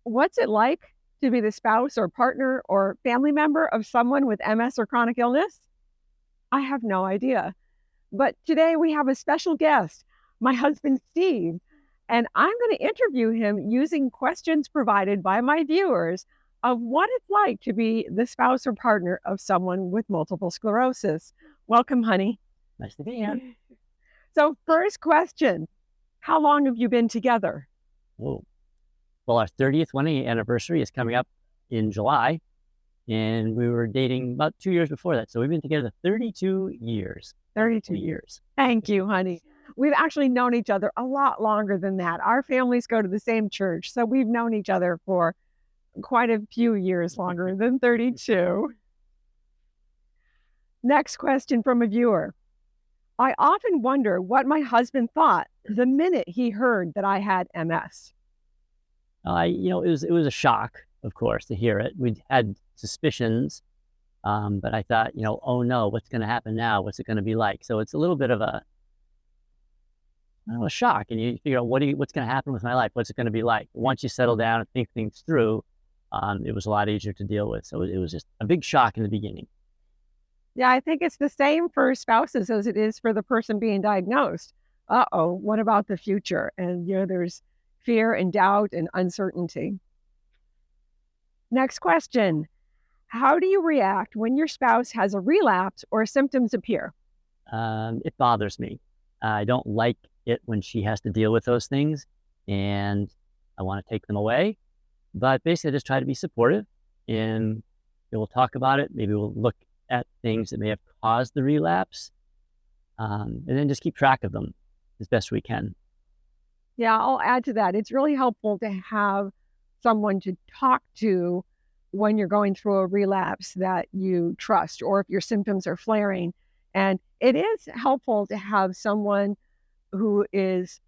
What's it like to be the spouse or partner or family member of someone with MS or chronic illness? I have no idea. But today we have a special guest, my husband, Steve, and I'm going to interview him using questions provided by my viewers of what it's like to be the spouse or partner of someone with multiple sclerosis. Welcome, honey. Nice to be here. So, first question, how long have you been together? Whoa. Well, our 30th wedding anniversary is coming up in July, and we were dating about 2 years before that. So we've been together 32 years. 32 Wonderful years. Thank you, honey. We've actually known each other a lot longer than that. Our families go to the same church, so we've known each other for quite a few years longer than 32. Next question from a viewer. I often wonder what my husband thought the minute he heard that I had MS. It was a shock, of course, to hear it. We'd had suspicions, but I thought, oh no, what's going to happen now? What's it going to be like? So it's a little bit of a shock, and you figure out what's going to happen with my life? What's it going to be like? Once you settle down and think things through, it was a lot easier to deal with. So it was just a big shock in the beginning. Yeah, I think it's the same for spouses as it is for the person being diagnosed. Uh-oh, what about the future? And, there's fear and doubt and uncertainty. Next question. How do you react when your spouse has a relapse or symptoms appear? It bothers me. I don't like it when she has to deal with those things, and I want to take them away. But basically, I just try to be supportive, and we'll talk about it. Maybe we'll look at things that may have caused the relapse, and then just keep track of them as best we can. Yeah, I'll add to that. It's really helpful to have someone to talk to when you're going through a relapse that you trust, or if your symptoms are flaring. And it is helpful to have someone who is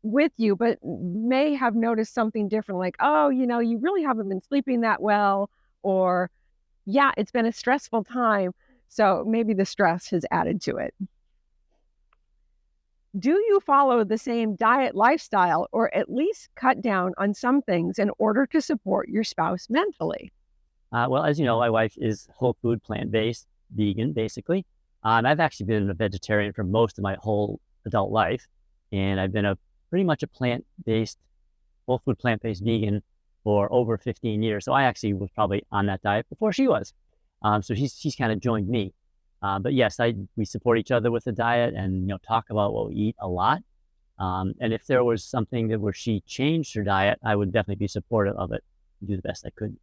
with you, but may have noticed something different, like, oh, you really haven't been sleeping that well, or yeah, it's been a stressful time. So maybe the stress has added to it. Do you follow the same diet lifestyle or at least cut down on some things in order to support your spouse mentally? Well, as you know, my wife is whole food, plant-based, vegan, basically. I've actually been a vegetarian for most of my whole adult life, and I've been pretty much a plant-based, whole food, plant-based vegan for over 15 years. So I actually was probably on that diet before she was. So she's kind of joined me. But yes, we support each other with the diet, and talk about what we eat a lot. And if there was something where she changed her diet, I would definitely be supportive of it and do the best I could.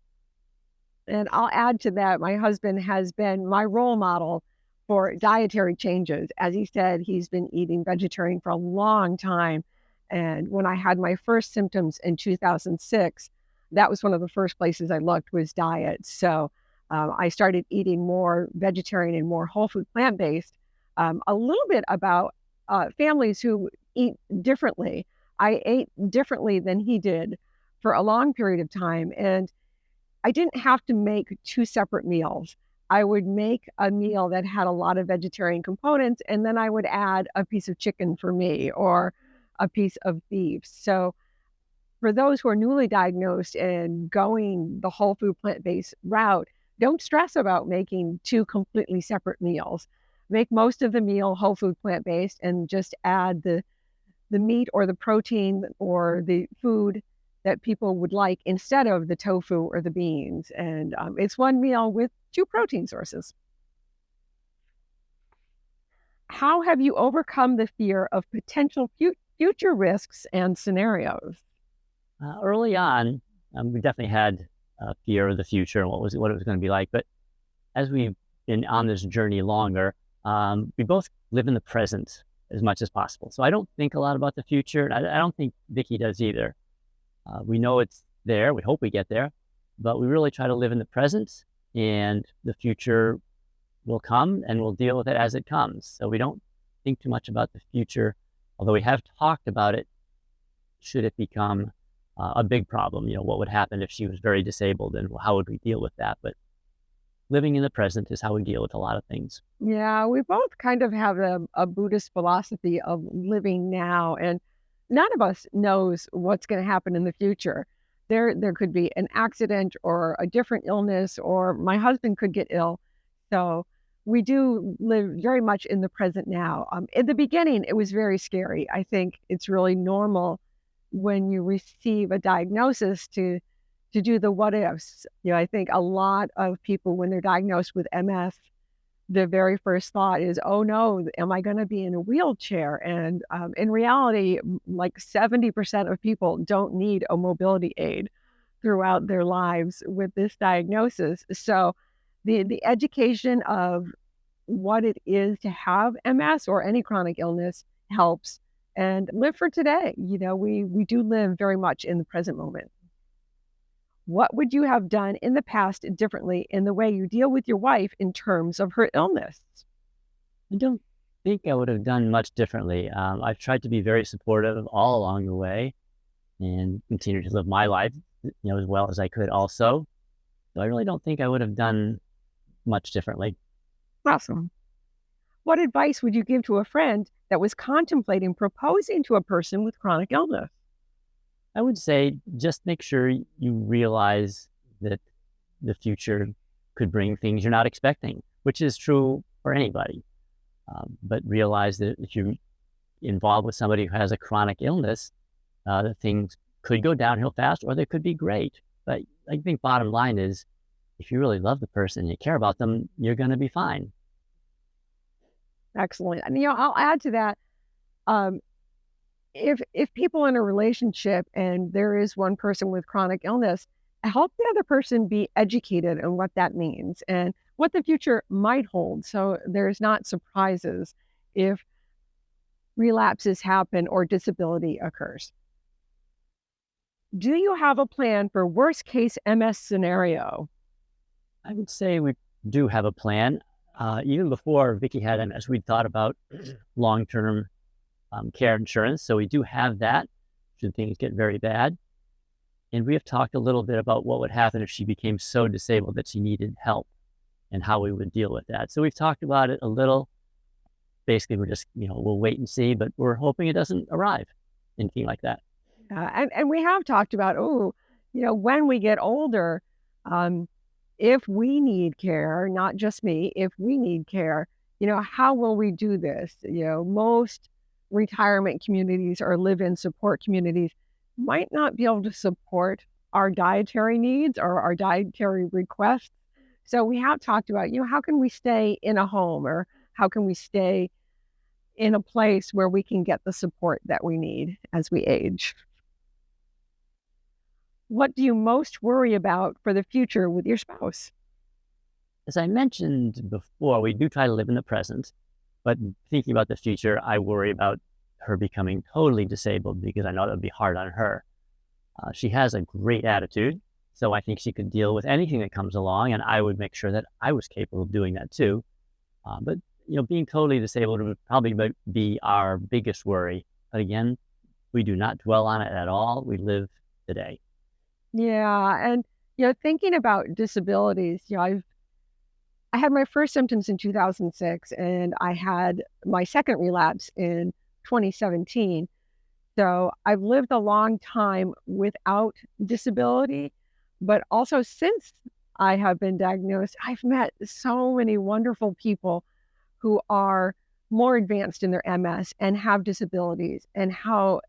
And I'll add to that, my husband has been my role model for dietary changes. As he said, he's been eating vegetarian for a long time. And when I had my first symptoms in 2006, that was one of the first places I looked, was diet. So I started eating more vegetarian and more whole food plant-based. A little bit about families who eat differently. I ate differently than he did for a long period of time. And I didn't have to make two separate meals. I would make a meal that had a lot of vegetarian components, and then I would add a piece of chicken for me or a piece of beef. So for those who are newly diagnosed and going the whole food plant-based route, don't stress about making two completely separate meals. Make most of the meal whole food plant-based and just add the meat or the protein or the food that people would like instead of the tofu or the beans. And it's one meal with two protein sources. How have you overcome the fear of potential future risks and scenarios? Early on, we definitely had fear of the future and what it was going to be like. But as we've been on this journey longer, we both live in the present as much as possible. So I don't think a lot about the future. And I don't think Vicky does either. We know it's there. We hope we get there, but we really try to live in the present, and the future will come and we'll deal with it as it comes. So we don't think too much about the future, although we have talked about it. Should it become a big problem, what would happen if she was very disabled, and how would we deal with that? But living in the present is how we deal with a lot of things. Yeah, we both kind of have a Buddhist philosophy of living now, and none of us knows what's going to happen in the future. There could be an accident or a different illness, or my husband could get ill. So we do live very much in the present now. In the beginning, it was very scary. I think it's really normal when you receive a diagnosis to do the what ifs. I think a lot of people, when they're diagnosed with MS, the very first thought is, "Oh no, am I going to be in a wheelchair?" And in reality, like 70% of people don't need a mobility aid throughout their lives with this diagnosis. So the education of what it is to have MS or any chronic illness helps. And live for today. We do live very much in the present moment. What would you have done in the past differently in the way you deal with your wife in terms of her illness? I don't think I would have done much differently. I've tried to be very supportive all along the way and continue to live my life, as well as I could also. So I really don't think I would have done much differently. Awesome. What advice would you give to a friend that was contemplating proposing to a person with chronic illness? I would say just make sure you realize that the future could bring things you're not expecting, which is true for anybody. But realize that if you're involved with somebody who has a chronic illness, that things could go downhill fast or they could be great. But I think bottom line is, if you really love the person and you care about them, you're going to be fine. Excellent. And I'll add to that. Um, if people in a relationship and there is one person with chronic illness, help the other person be educated on what that means and what the future might hold. So there's not surprises if relapses happen or disability occurs. Do you have a plan for worst case MS scenario? I would say we do have a plan. Even before Vicky had MS, we thought about long-term care insurance. So we do have that should things get very bad. And we have talked a little bit about what would happen if she became so disabled that she needed help and how we would deal with that. So we've talked about it a little. Basically, we're just, we'll wait and see, but we're hoping it doesn't arrive, anything like that. And we have talked about, when we get older, if we need care, not just me, if we need care, how will we do this? Most retirement communities or live-in support communities might not be able to support our dietary needs or our dietary requests. So we have talked about, how can we stay in a home or how can we stay in a place where we can get the support that we need as we age? What do you most worry about for the future with your spouse? As I mentioned before, we do try to live in the present, but thinking about the future, I worry about her becoming totally disabled because I know that would be hard on her. She has a great attitude, so I think she could deal with anything that comes along, and I would make sure that I was capable of doing that too. But being totally disabled would probably be our biggest worry. But again, we do not dwell on it at all. We live today. Yeah, and thinking about disabilities, I had my first symptoms in 2006, and I had my second relapse in 2017. So I've lived a long time without disability, but also since I have been diagnosed, I've met so many wonderful people who are more advanced in their MS and have disabilities and how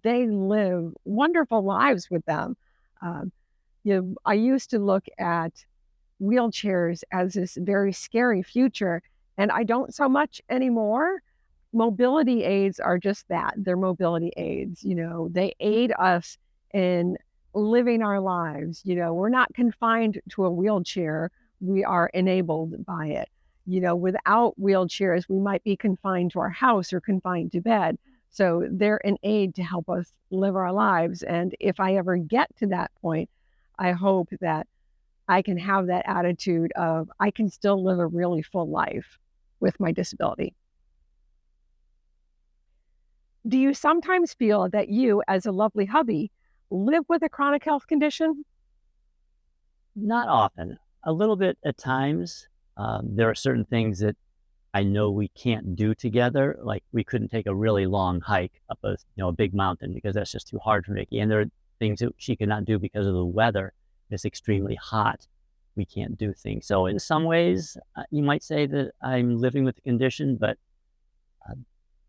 they live wonderful lives with them. Um, I used to look at wheelchairs as this very scary future, and I don't so much anymore. Mobility aids are just that. They're mobility aids. They aid us in living our lives. We're not confined to a wheelchair. We are enabled by it. Without wheelchairs, we might be confined to our house or confined to bed. So they're an aid to help us live our lives. And if I ever get to that point, I hope that I can have that attitude of I can still live a really full life with my disability. Do you sometimes feel that you, as a lovely hubby, live with a chronic health condition? Not often, a little bit at times. There are certain things that I know we can't do together. Like we couldn't take a really long hike up a big mountain because that's just too hard for Mickey. And there are things that she cannot do because of the weather. It's extremely hot. We can't do things. So in some ways, you might say that I'm living with the condition, but uh,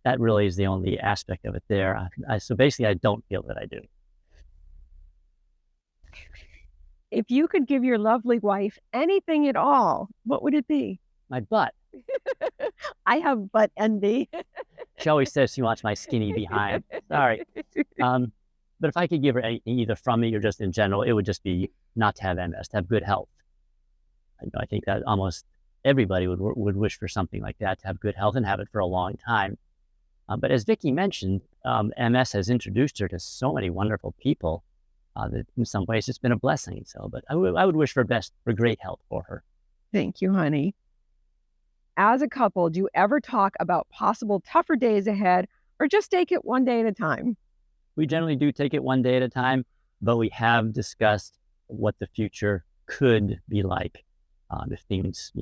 that really is the only aspect of it there. So basically, I don't feel that I do. If you could give your lovely wife anything at all, what would it be? My butt. I have butt envy. She always says she wants my skinny behind. Sorry. Um, but if I could give her anything, either from me or just in general, it would just be not to have MS, to have good health. I think that almost everybody would wish for something like that, to have good health and have it for a long time. But as Vicky mentioned, MS has introduced her to so many wonderful people that in some ways it's been a blessing. So, but I would wish for great health for her. Thank you, honey. As a couple, do you ever talk about possible tougher days ahead or just take it one day at a time? We generally do take it one day at a time, but we have discussed what the future could be like if things,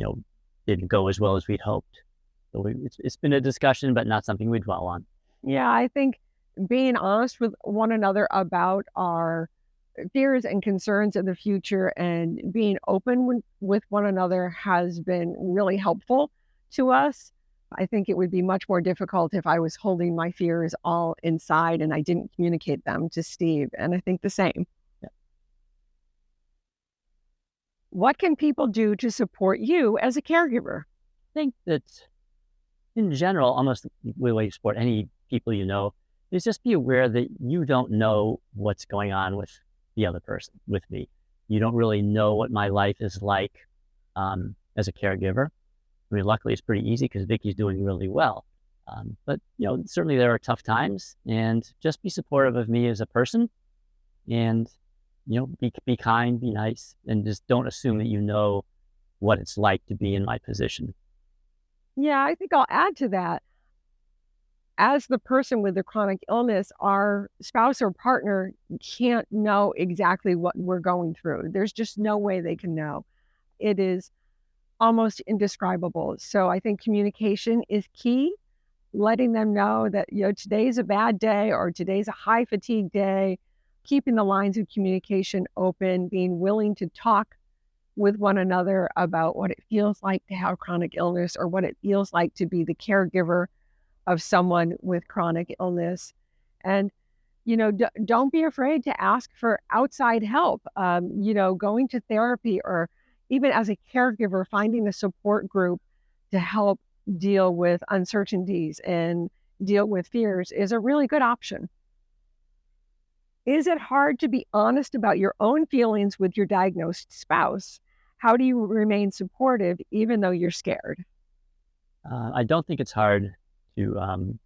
didn't go as well as we'd hoped. So it's been a discussion, but not something we dwell on. Yeah, I think being honest with one another about our fears and concerns in the future and being open with one another has been really helpful to us. I think it would be much more difficult if I was holding my fears all inside and I didn't communicate them to Steve. And I think the same. Yeah. What can people do to support you as a caregiver? I think that in general, almost the way you support any people is just be aware that you don't know what's going on with the other person, with me. You don't really know what my life is like as a caregiver. I mean, luckily it's pretty easy because Vicky's doing really well. But certainly there are tough times, and just be supportive of me as a person, and be kind, be nice, and just don't assume that you know what it's like to be in my position. Yeah, I think I'll add to that. As the person with the chronic illness, our spouse or partner can't know exactly what we're going through. There's just no way they can know. It is almost indescribable. So I think communication is key, letting them know that, today's a bad day or today's a high fatigue day, keeping the lines of communication open, being willing to talk with one another about what it feels like to have chronic illness or what it feels like to be the caregiver of someone with chronic illness. And, don't be afraid to ask for outside help, going to therapy or even as a caregiver, finding a support group to help deal with uncertainties and deal with fears is a really good option. Is it hard to be honest about your own feelings with your diagnosed spouse? How do you remain supportive even though you're scared? I don't think it's hard to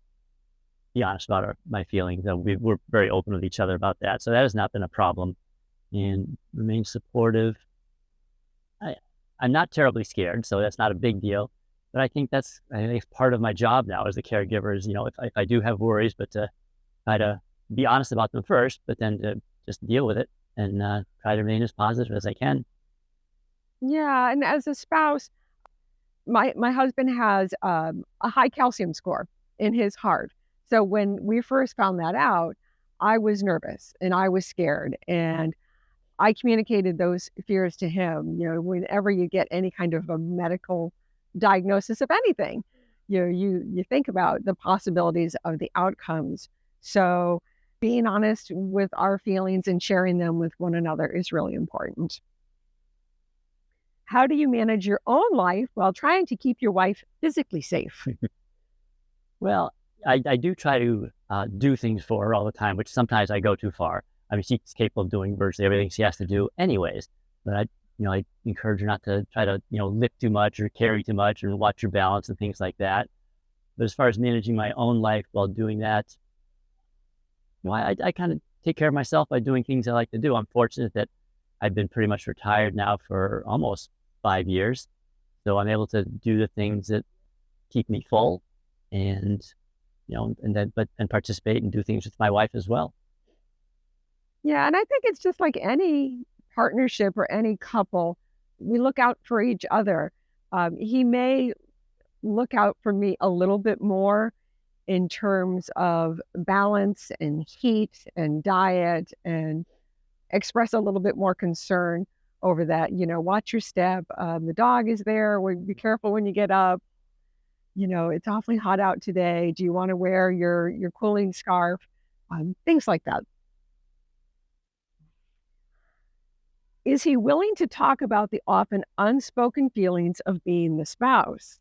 be honest about my feelings. We're very open with each other about that. So that has not been a problem, and remain supportive. I'm not terribly scared, so that's not a big deal. But I think it's part of my job now as a caregiver is, if I do have worries, but to try to be honest about them first, but then to just deal with it and try to remain as positive as I can. Yeah, and as a spouse, my husband has a high calcium score in his heart. So when we first found that out, I was nervous and I was scared, and I communicated those fears to him. Whenever you get any kind of a medical diagnosis of anything, you think about the possibilities of the outcomes. So being honest with our feelings and sharing them with one another is really important. How do you manage your own life while trying to keep your wife physically safe? Well, I do try to do things for her all the time, which sometimes I go too far. I mean, she's capable of doing virtually everything she has to do anyways. But I encourage her not to try to, lift too much or carry too much and watch your balance and things like that. But as far as managing my own life while doing that, I kind of take care of myself by doing things I like to do. I'm fortunate that I've been pretty much retired now for almost 5 years. So I'm able to do the things that keep me full and, and participate and do things with my wife as well. Yeah, and I think it's just like any partnership or any couple, we look out for each other. He may look out for me a little bit more in terms of balance and heat and diet and express a little bit more concern over that. Watch your step. The dog is there. Be careful when you get up. It's awfully hot out today. Do you want to wear your cooling scarf? Things like that. Is he willing to talk about the often unspoken feelings of being the spouse?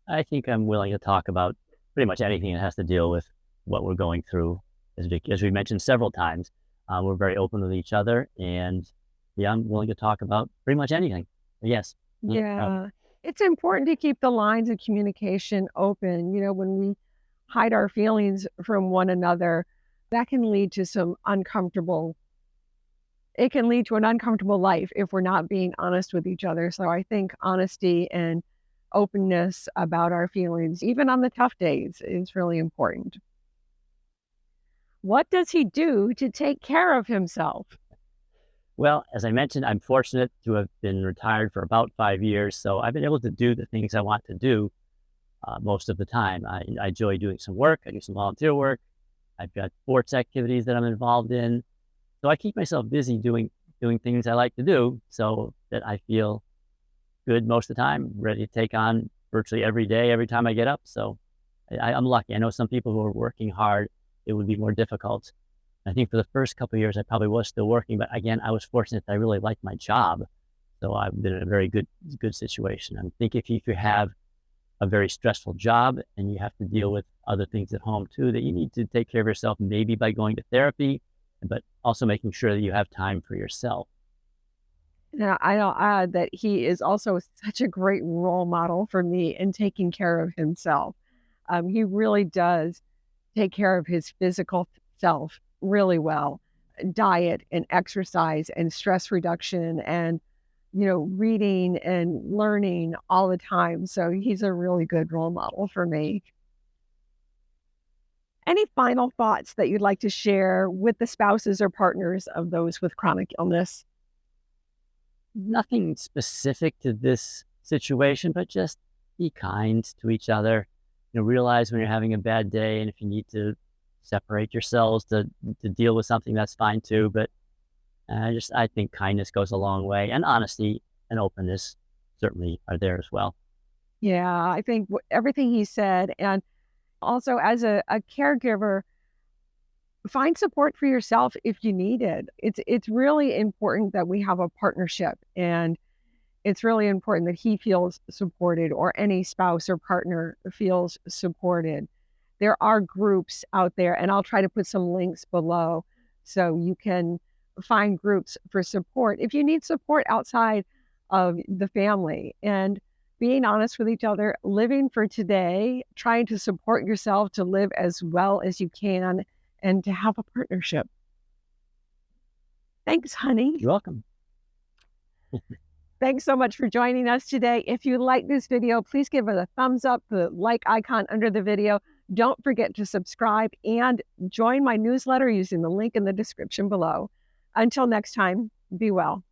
I think I'm willing to talk about pretty much anything that has to deal with what we're going through. As we mentioned several times, we're very open with each other, and yeah, I'm willing to talk about pretty much anything. Yes. Yeah. It's important to keep the lines of communication open. When we hide our feelings from one another, that can lead to it can lead to an uncomfortable life if we're not being honest with each other. So I think honesty and openness about our feelings, even on the tough days, is really important. What does he do to take care of himself? Well, as I mentioned, I'm fortunate to have been retired for about 5 years, so I've been able to do the things I want to do most of the time. I enjoy doing some work. I do some volunteer work. I've got sports activities that I'm involved in. So I keep myself busy doing things I like to do so that I feel good most of the time, ready to take on virtually every day, every time I get up. So I'm lucky. I know some people who are working hard, it would be more difficult. I think for the first couple of years, I probably was still working, but again, I was fortunate that I really liked my job. So I've been in a very good situation. I think if you have a very stressful job and you have to deal with other things at home too, that you need to take care of yourself, maybe by going to therapy, but also making sure that you have time for yourself. Now, I'll add that he is also such a great role model for me in taking care of himself. He really does take care of his physical self really well. Diet and exercise and stress reduction and, reading and learning all the time. So he's a really good role model for me. Any final thoughts that you'd like to share with the spouses or partners of those with chronic illness? Nothing specific to this situation, but just be kind to each other. Realize when you're having a bad day, and if you need to separate yourselves to deal with something, that's fine too. But I think kindness goes a long way, and honesty and openness certainly are there as well. Yeah, I think everything he said. And also, as a caregiver, find support for yourself if you need it. It's really important that we have a partnership, and it's really important that he feels supported or any spouse or partner feels supported. There are groups out there, and I'll try to put some links below so you can find groups for support if you need support outside of the family. And being honest with each other, living for today, trying to support yourself to live as well as you can, and to have a partnership. Thanks, honey. You're welcome. Thanks so much for joining us today. If you like this video, please give it a thumbs up, the like icon under the video. Don't forget to subscribe and join my newsletter using the link in the description below. Until next time, be well.